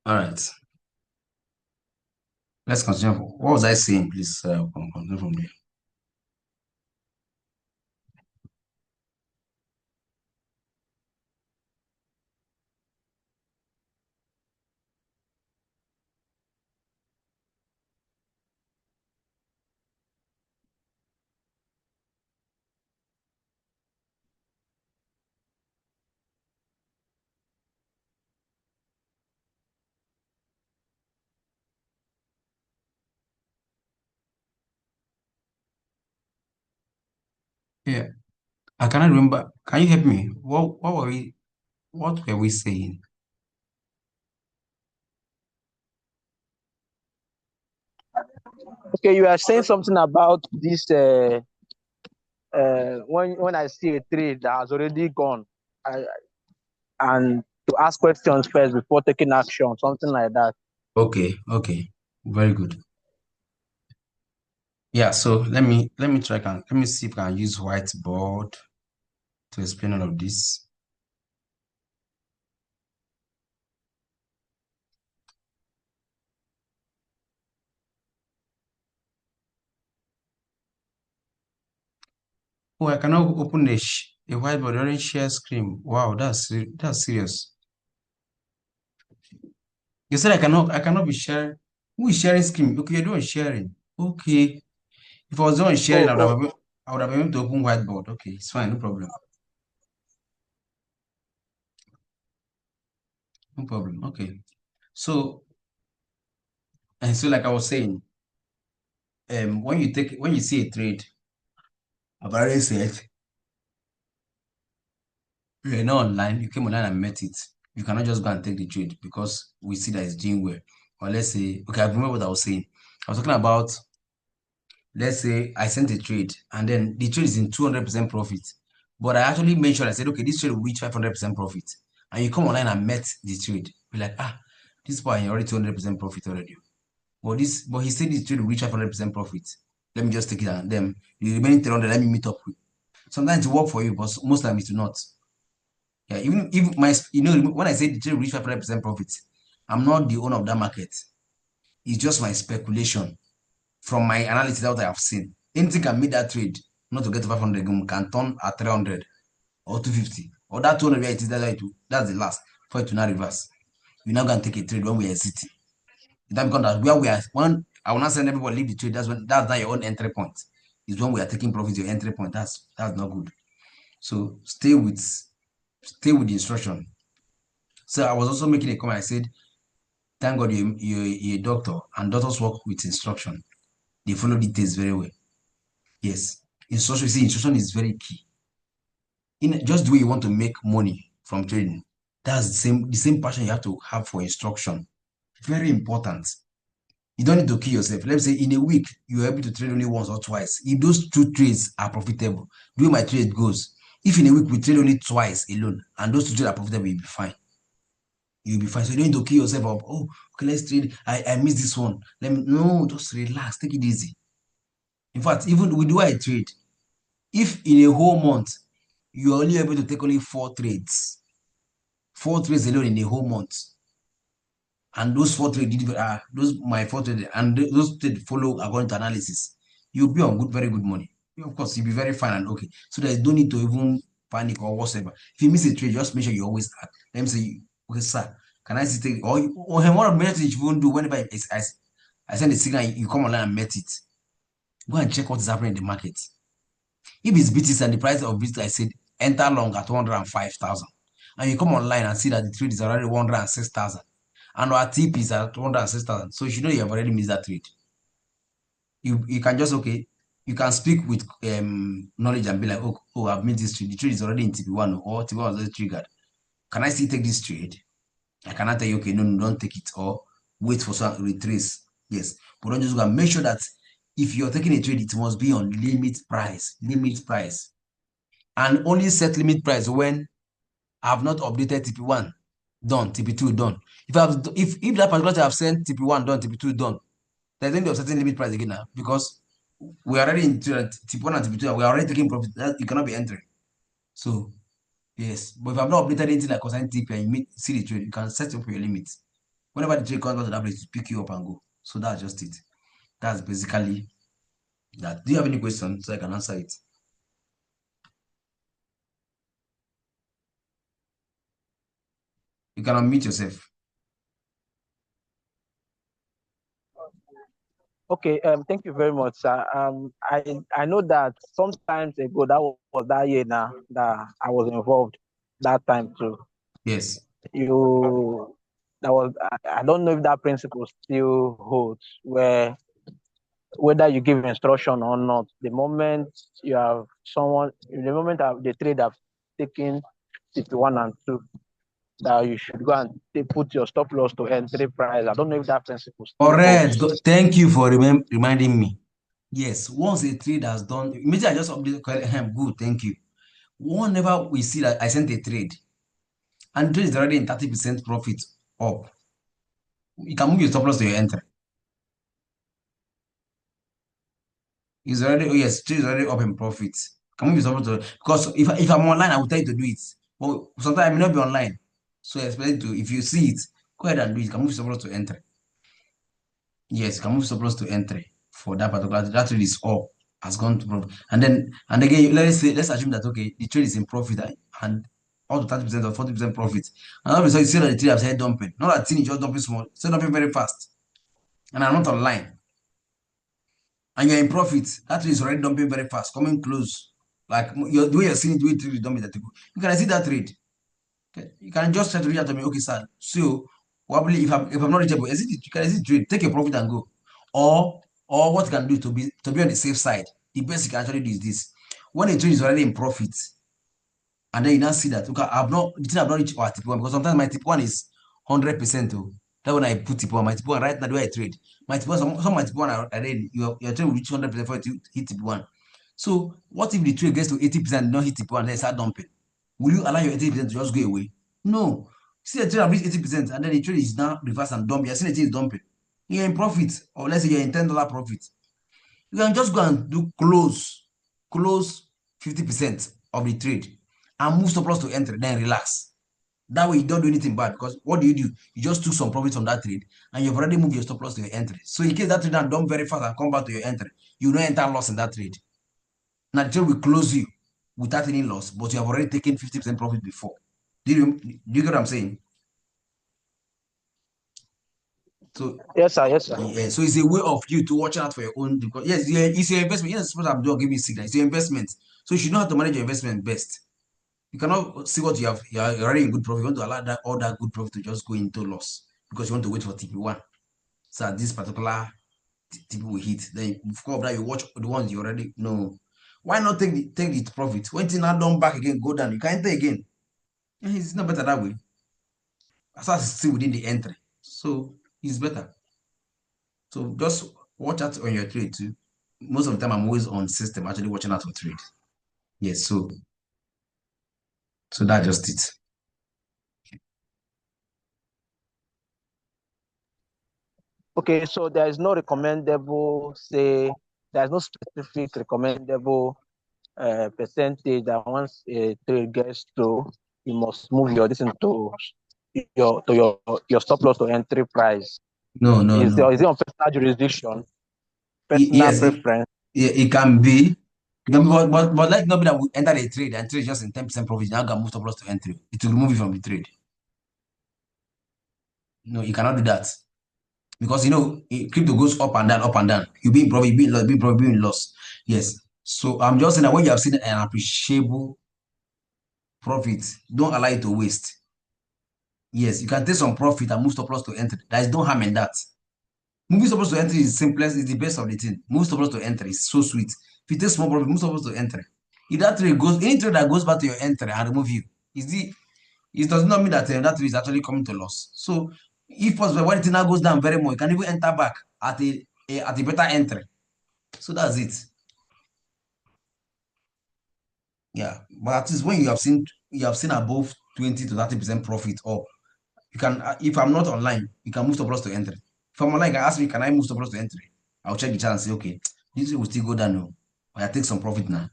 All right. Let's continue. What was I saying? Please continue from there. Yeah, I cannot remember. Can you help me? What were we saying? Okay, you are saying something about this. When I see a trade that has already gone, I, and to ask questions first before taking action, something like that. Okay. Very good. Yeah, so let me try and let me see if I can use whiteboard to explain all of this. Oh, I cannot open a whiteboard during share screen. Wow, that's serious. You said I cannot be sharing. Who is sharing screen? Okay, you're doing sharing. Okay. If I was doing sharing, Oh, oh, I would have been able to open whiteboard. Okay, it's fine, no problem. No problem. Okay. So, and so like I was saying, when you see a trade, I've already said you're not online, you came online and met it. You cannot just go and take the trade because we see that it's doing well. Or let's say, okay, I remember what I was saying. I was talking about, let's say I sent a trade and then the trade is in 200% profit. But I actually made sure I said, okay, this trade will reach 500% profit. And you come online and met the trade. Be like, this boy already 200% profit already. But he said this trade will reach 500% profit. Let me just take it and then the remaining 300, let me meet up with. Sometimes it work for you, but most times it will not. Yeah, even if when I say the trade will reach 500% profit, I'm not the owner of that market. It's just my speculation from my analysis that I have seen. Anything can meet that trade, not to get to 500, can turn at 300 or 250 or that 200 where it is. That's the last for it to not reverse. We're not going to take a trade when we are exiting. That becomes that where we are. When I will not send everybody leave the trade, that's not your own entry point. Is when we are taking profit, your entry point. That's not good. So stay with the instruction. So I was also making a comment. I said, thank God you're a doctor and doctors work with instruction. They follow details very well. Yes. Instruction, see, instruction is very key. In just the way you want to make money from trading, that's the same passion you have to have for instruction. Very important. You don't need to kill yourself. Let's say in a week, you're able to trade only once or twice. If those two trades are profitable, the way my trade goes, if in a week we trade only twice alone, and those two trades are profitable, you'll be fine. You'll be fine. So you don't need to kill yourself up. Oh, okay, let's trade. I missed this one. No, just relax, take it easy. In fact, even with the way I trade, if in a whole month you're only able to take only four trades alone in a whole month, and those four trades those my four trades, and those trades follow according to analysis, you'll be on very good money. Of course, you'll be very fine and okay. So there's no need to even panic or whatever. If you miss a trade, just make sure you always ask. Let me say, okay, sir, can I see take or one of the messages you won't do whenever I send a signal, you come online and met it. Go and check what is happening in the market. If it's BTC and the price of BTC, I said enter long at 105,000. And you come online and see that the trade is already 106,000. And our TP is at 106,000. So you should know you have already missed that trade. You can just, okay, you can speak with knowledge and be like, oh, I've made this trade. The trade is already in TP1 or TP1 was already triggered. Can I still take this trade? I cannot tell you, okay, no, don't take it or wait for some retrace. Yes. But don't just go and make sure that if you're taking a trade, it must be on limit price. Limit price. And only set limit price when I have not updated TP1 done, TP2 done. If that particular time I've sent TP1 done, TP2 done, there's going to be a certain limit price again now because we are already in TP1 and TP2 and we are already taking profit. That you cannot be entering. So yes, but if I've not updated anything like concern TP and you see the trade, you can set up your limits. Whenever the trade comes back to that place, you pick you up and go. So that's just it. That's basically that. Do you have any questions so I can answer it? You can unmute yourself. Okay, thank you very much, sir. I know that sometimes ago that was that year now that I was involved that time too. Yes. You that was I don't know if that principle still holds where whether you give instruction or not, the moment you have someone, the moment the trade have taken CP1 and 2, that you should go and put your stop loss to entry price. I don't know if that principle still Correct. holds. Thank you for reminding me. Yes, once a trade has done, immediately I just update, good, thank you. Whenever we see that I sent a trade and the trade is already in 30% profit up, you can move your stop loss to your entry. It's already, oh yes, trade is already up in profit. Can move your stop loss to, because if I'm online, I will tell you to do it. But sometimes I may not be online. So I expect you to, if you see it, go ahead and do it. You can move your stop loss to entry. Yes, you can move stop loss to entry for that particular, that trade is up, has gone to profit. And again, let's assume that, okay, the trade is in profit and up to 30% or 40% profit. And all of a sudden, you see that the trade has head dumping. Not that thing is just dumping small, it's dumping very fast. And I'm not online. And you're in profit. That trade is already dumping very fast, coming close. Like the way you're seeing it, the way the trade is dumping, that you can see that trade. Okay. You can just try to reach out to me, okay, sir. So probably if I'm not reachable, you can exit trade, take a profit and go. Or what you can do to be on the safe side, the best you can actually do is this. When a trade is already in profit, and then you now see that okay, I've not reached our tip one because sometimes my tip one is 100%. Oh, that when I put tip one, my tip one right now the way I trade, my tip one, some of my tip one are already your trade will reach 100% before you hit tip one. So what if the trade gets to 80% and not hit tip one, then start dumping? Will you allow your 80% to just go away? No. See the trade have reached 80% and then the trade is now reversed and dumping. You're seeing the thing is dumping. You're in profit, or let's say you're in $10 profit. You can just go and do close 50% of the trade and move stop loss to entry, then relax. That way you don't do anything bad because what do? You just took some profit from that trade and you've already moved your stop loss to your entry. So in case that trade now done very fast and come back to your entry, you don't enter loss in that trade. Now the trade will close you without any loss, but you have already taken 50% profit before. Do you get what I'm saying? So Yes, sir. Yes, sir. yeah, so it's a way of you to watch out for your own because yes, yeah, it's your investment. Yes, what I'm doing, give me signal. It's your investment. So you should know how to manage your investment best. You cannot see what you have. You're already in good profit. You want to allow that all that good profit to just go into loss because you want to wait for TP1. So at this particular TP will hit. Then you of that you watch the ones you already know. Why not take the profit? When things not done back again, go down. You can't take again. It's not better that way. As long as it's still within the entry. So it's better. So just watch out on your trade too. Most of the time, I'm always on system, actually watching out for trade. Yes, so that's just it. Okay, so there is no recommendable, say, there's no specific recommendable percentage that once a trade gets to, you must move your this into your stop loss to entry price. No, no, no. Is it on personal jurisdiction, personal Yes, preference? it can be. It can be, but let it not be that we enter a trade and trade just in 10% profit. Now can move stop loss to entry. It will remove it from the trade. No, you cannot do that because crypto goes up and down, up and down. You be in profit, you be in loss, be in profit, be in loss. Yes. So I'm just saying that when you have seen an appreciable profit, don't allow it to waste. Yes, you can take some profit and move stop loss to entry. There is no harm in that. Moving stop loss to entry is simplest, is the best of the thing. Move stop loss to entry is so sweet. If you take small profit, move stop loss to entry. If that trade goes, any trade that goes back to your entry and remove you, it does not mean that that trade is actually coming to loss. So, if possible, when it now goes down very much, you can even enter back at a better entry. So that's it. Yeah, but at least when you have seen above 20 to 30% profit up, you can, if I'm not online, you can move stop loss to entry. If I'm online, you can ask me, can I move stop loss to entry? I'll check the chart and say, okay, this will still go down now. I take some profit now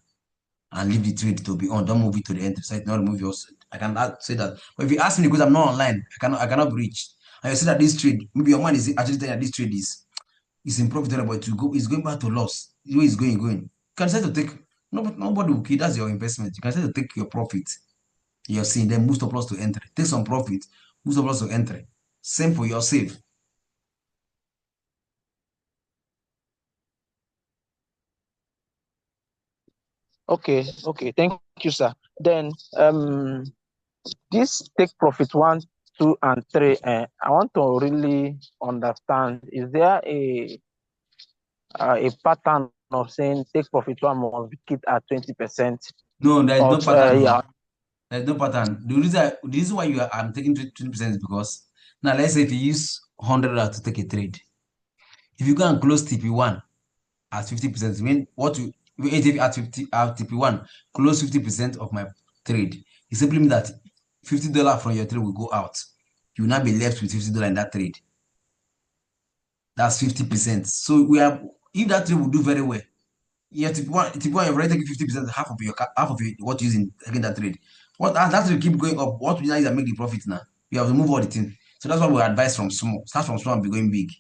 and leave the trade to be on. Don't move it to the entry. So it not remove yours. I can say that. But if you ask me because I'm not online, I cannot be reached. and you see that this trade, maybe your mind is actually telling that this trade is in profit, but it's going back to loss. The way it's going. You can decide to take, nobody will kill, that's your investment. You can decide to take your profit. You're seeing, then move stop loss to entry. Take some profit, move stop loss to entry. Same for your save. Okay, okay, thank you, sir. Then this take profit one, two, and three. I want to really understand: is there a pattern of saying take profit one must be kept at 20%? No, there is Or no pattern. No. yeah, There's no pattern. The reason why I'm taking 20% is because now let's say if you use $100 to take a trade, if you go and close TP1 at 50%, mean what you if at 50 at TP1 close 50% of my trade, it simply means that $50 from your trade will go out. You will not be left with $50 in that trade. That's 50%. So we have, if that trade will do very well, yeah, TP1 you've already taken 50%, half of it what you use in taking that trade. What that trade keep going up, what we now is that make the profit now? You have to move all the thing. So that's why we advise from small. Start from small and be going big.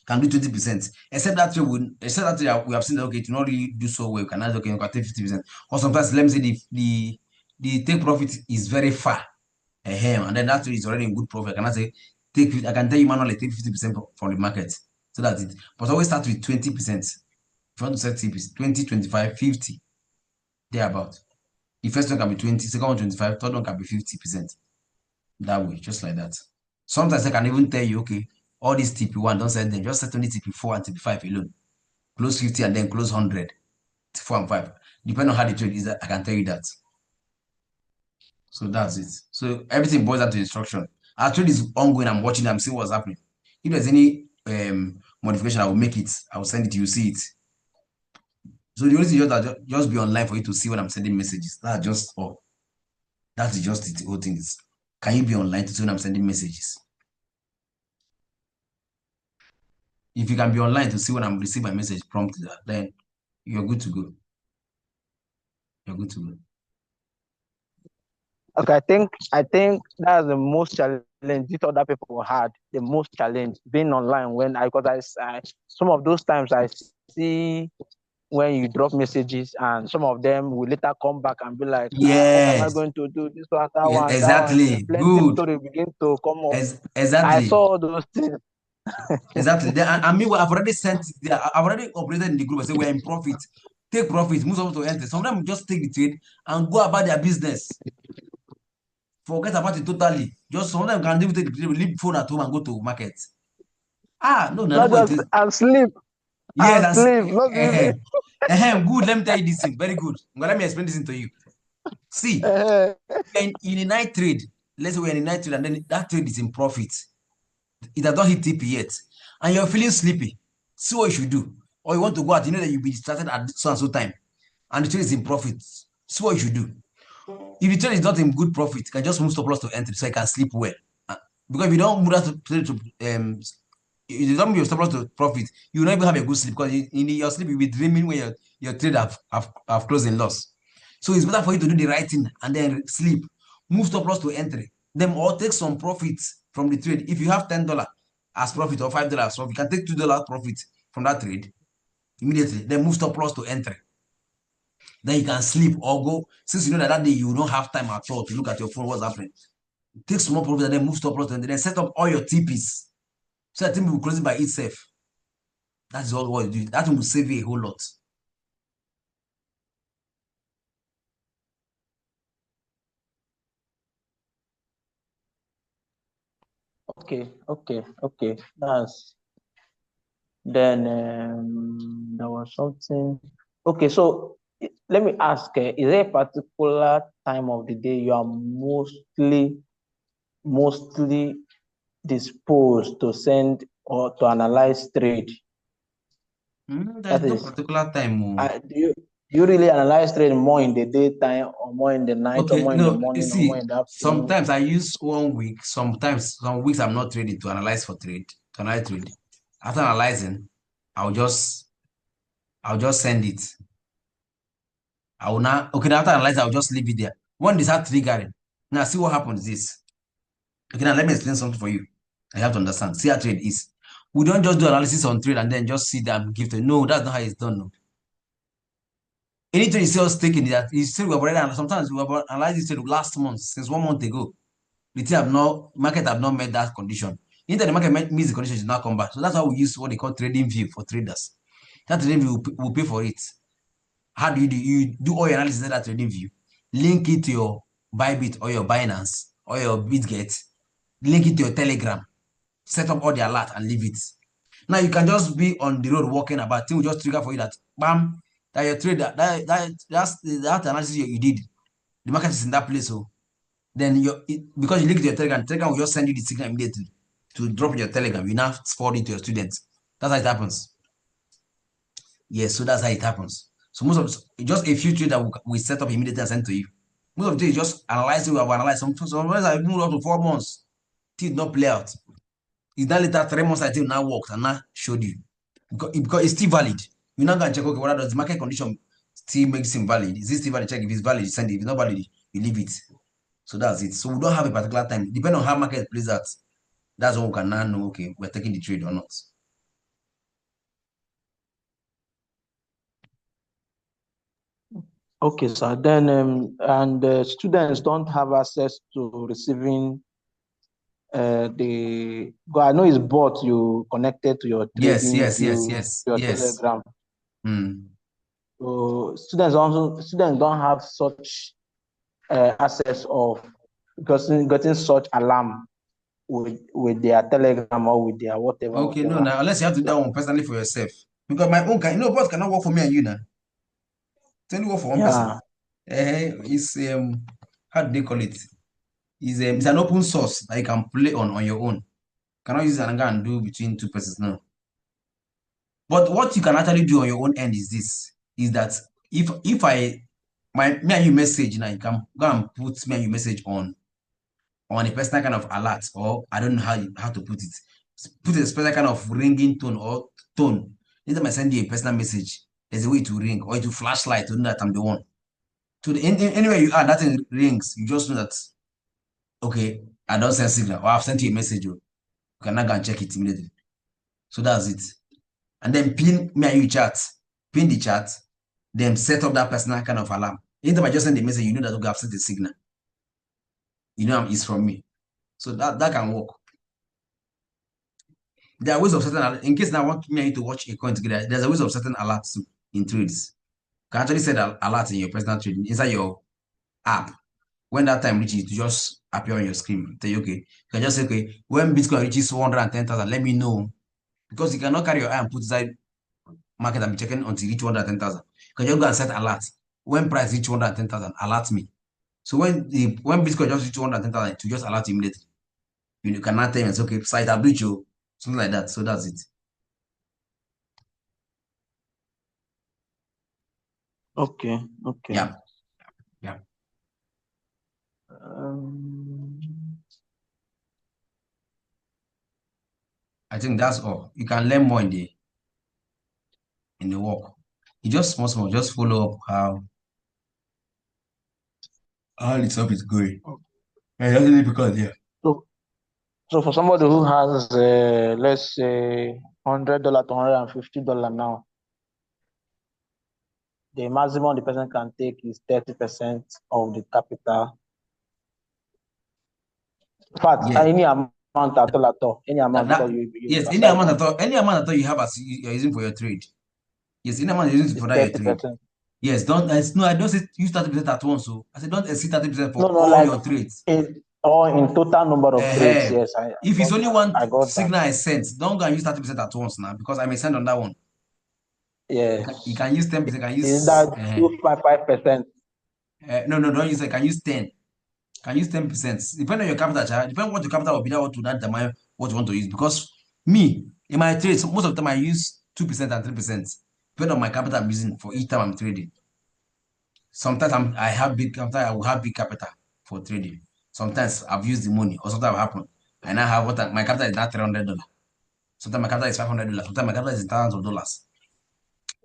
Can do 20%. Except that trade we have seen that okay, to not really do so well. You can ask okay, you can take 50%. Or sometimes let me say the take profit is very far. And then that trade is already in good profit. I cannot say I can tell you manually take 50% from the market. So that's it. But always start with 20%. If you want to set TPs, 20, 25, 50, thereabout. The first one can be 20, second one 25, third one can be 50%. That way, just like that. Sometimes I can even tell you, okay, all these TP1, don't set them, just set only TP4 and TP5 alone. Close 50 and then close 100, 4 and 5. Depending on how the trade is, I can tell you that. So that's it. So everything boils down to instruction. Our trade is ongoing. I'm watching, I'm seeing what's happening. If there's any modification, I will make it. I will send it to you, see it. So the only thing is just be online for you to see when I'm sending messages. That's just all. That's just it. The whole thing is, can you be online to see when I'm sending messages? If you can be online to see when I'm receiving my message promptly, then you're good to go. You're good to go. okay. I think that's the most challenge these other people had. The most challenge being online when because I some of those times I see when you drop messages and some of them will later come back and be like, what am I Yes. going to do? This one, that Yes, one, that one. exactly. Plenty Good. story begin to come up. I Exactly. saw those things. Exactly. Then, and meanwhile, I've already sent, I've already operated in the group. I say we're in profit. Take profit, move on to enter. Some of them just take the trade and go about their business. Forget about it totally. Just some of them can even take the trade, leave phone at home and go to market. No, no, Not nobody just takes. and sleep Yes, and sleep. Not even good. Let me tell you this thing. Very good. Let me explain this thing to you. See, in a night trade, let's say we're in a night trade and then that trade is in profit. It has not hit TP yet. And you're feeling sleepy. See what you should do. Or you want to go out, you know that you'll be distracted at so and so time. And the trade is in profit. See what you should do. If the trade is not in good profit, you can just move stop loss to entry so you can sleep well. Because if you don't move that if you don't move your stop loss to profit, you will not even have a good sleep because in your sleep you'll be dreaming when your trade have closed in loss. So it's better for you to do the right thing and then sleep. Move stop loss to entry. Then or take some profits from the trade. If you have $10 as profit or $5 profit, you can take $2 profit from that trade immediately. Then move stop loss to entry. Then you can sleep or go, since you know that day you don't have time at all to look at your phone, what's happening. Take small profit and then move stop loss and then set up all your TPs. So that thing will close it by itself. That's all what you do. That will save you a whole lot. okay, okay, okay. That's then there was something. Okay, so let me ask, is there a particular time of the day you are mostly disposed to send or to analyze trade? There's That no is, particular time. Oh. do you really analyze trade more in the daytime or more in the night or Okay, more in the no, you morning or more see, in the afternoon? sometimes I use 1 week, sometimes some weeks I'm not trading to analyze to analyze trade. After analyzing, I'll just I'll just send it. I will now okay, after analyzing, I'll just leave it there. When they start triggering, now see what happens is Okay, now let me explain something for you. I have to understand. See how trade is. We don't just do analysis on trade and then just see them give to. No, that's not how it's done. No. Anything you see us taking that you say we have already sometimes we have analyzed this trade last month, since 1 month ago. The thing have not market have not met that condition. Anytime the market meets the condition, it should not come back. So that's why we use what they call trading view for traders. That trading view will pay for it. How do you do? You do all your analysis in that trading view, link it to your Bybit or your Binance or your Bitget, link it to your Telegram, set up all the alert and leave it. Now you can just be on the road walking about. Thing will just trigger for you that bam, that your trade that analysis you did. The market is in that place, so then because you link to your Telegram, Telegram will just send you the signal immediately to drop in your Telegram. You now forward it to your students. That's how it happens. Yes, so that's how it happens. So most of just a few trades that we set up immediately and send to you. Most of the is just analyzing. We have analyzed some I moved up to 4 months. Did not play out. It's now later 3 months I think now worked and now showed you. Because it's still valid. You now go and check, okay, what does the market condition still makes it valid? Is it still valid? Check if it's valid, you send it. If it's not valid, you leave it. So that's it. So we don't have a particular time. Depending on how market plays out, that's when we can now know, okay, we're taking the trade or not. Okay, sir. Then and students don't have access to receiving the. I know it's bot you connected to your Yes, trading yes, yes, view, yes, your yes. Telegram. Mm. So students don't have such access of getting such alarm with their Telegram or with their whatever Okay, no, whatever. now unless you have to do that one personally for yourself. Because my own can, boss cannot work for me and you now. It's only work for one person. Yeah. It's how do they call it? It's an open source that you can play on your own. Cannot use it and go and do between two persons now. But what you can actually do on your own end is this: is that if I my me and you message now, you can go and put me and you message on a personal kind of alert, or I don't know how to put it. Put a special kind of ringing tone or tone. Anytime I send you a personal message, there's a way to ring or to flashlight to know that I'm the one. To anywhere you are, that thing rings. You just know that okay, I don't send signal or I've sent you a message. You can now go and check it immediately. So that's it. And then pin me and you chat, pin the chat, then set up that personal kind of alarm. Anytime I just send a message, you know that okay, I've sent a signal. You know it's from me. So that can work. There are ways of setting in case now I want me and you to watch a coin together. There's a ways of setting alerts in trades. You can actually set an alert in your personal trading inside your app. When that time reaches, to just appear on your screen. Tell you okay. You can just say okay. When Bitcoin reaches 110,000, let me know because you cannot carry your eye and put inside market and be checking until you reach 110,000. You can just go and set alert. When price reach 110,000, alert me. So when Bitcoin just reach 110,000, to just alert immediately. You cannot tell me it's okay. Site I breach you, something like that. So that's it. Okay. Okay. Yeah. Yeah. Um, I think that's all. You can learn more in the work. You just small, just follow up how the stuff is going. Yeah, it doesn't difficult, yeah. so so for somebody who has let's say $100 to $150 now, the maximum the person can take is 30% of the capital. In fact, Yeah. any amount at all, any amount at all you Yes, aside from any amount at all you have as you're using for your trade. Yes, any amount you're using is for that your trade. 30%. Yes, don't no, I don't say use 30% at once. So I said don't exceed 30% No, for no, all like your trades. or in total number of trades. uh Yes, If it's only one I got that. signal I sent, don't go and use 30% at once now because I may send on that one. You Yes. can use 10%, you can Is use that 255%? no, no, don't use it. You can use 10. Can use 10%. Depending on your capital, child. Depending on what your capital will be, that what to that determine what you want to use. Because me, in my trades, most of the time I use 2% and 3%. Depending on my capital I'm using for each time I'm trading. Sometimes I have big capital, I will have big capital for trading. Sometimes I've used the money, or sometimes happen. I now have my capital is now $300. Sometimes my capital is $500. Sometimes my capital is in thousands of dollars.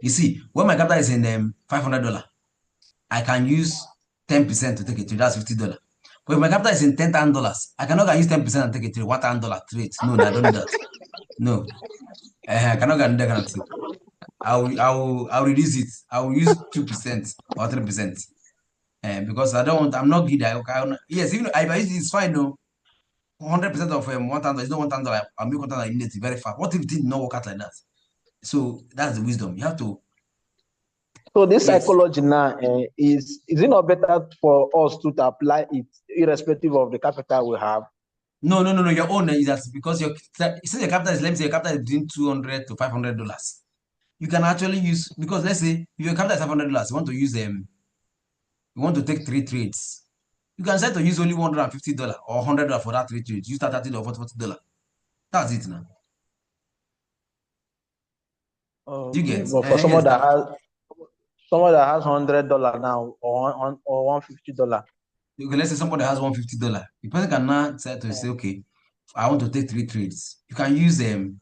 You see, when my capital is in $500, I can use 10% to take a trade. That's $50. But if my capital is in $10,000, I cannot use 10% and take a trade, $1,000 trade. No, no, I don't do that. No. I cannot get that kind of thing. I'll reduce it. I'll use 2% or 3%. Because I don't want, I'm not greedy. Yes, even if I use it, it's fine, no. 100% of 1,000 is not 1,000. I'll make 1,000 immediately very fast. What if it did not work out like that? So that's the wisdom. You have to, So this yes. psychology now is it not better for us to apply it irrespective of the capital we have? No, no, no, no. Your own is that because since your capital is, let me say your capital is between $200 to $500. You can actually use, because let's say if your capital is $500, you want to use them, you want to take 3 trades. You can decide to use only $150 or $100 for that 3 trades. Use that $30 or $40. That's it now. Do you Okay, get? but for Yes, someone that has $100 now or $150. okay, let's say somebody has $150. The person can now decide to say, Yeah. okay, I want to take 3 trades. You can use them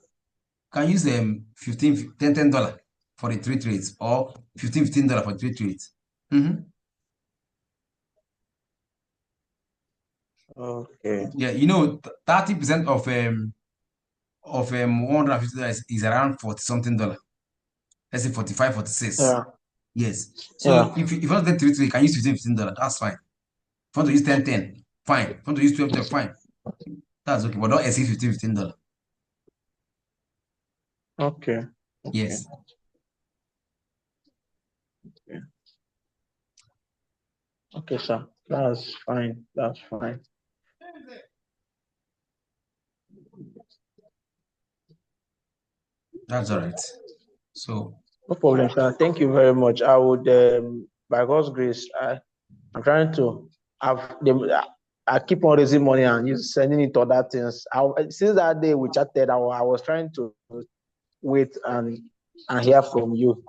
15, $10 for the 3 trades or $15 for 3 trades. Okay. Yeah, 30% of $150 is around 40 something dollar. Let's say 45, 46. Yeah. Yes. Yeah. So if you want to take 3 trades, you can use $15. That's fine. If you want to use 10, fine. If you want to use 12, fine. That's okay. But don't exceed $15. Okay. Okay. Yes, Okay. Okay, sir. That's fine. That's fine. that's all right. So No problem, sir. Thank you very much. I would, by God's grace, I'm trying to have them. I keep on raising money and you sending it to other things. Since that day we chatted, I was trying to wait and hear from you.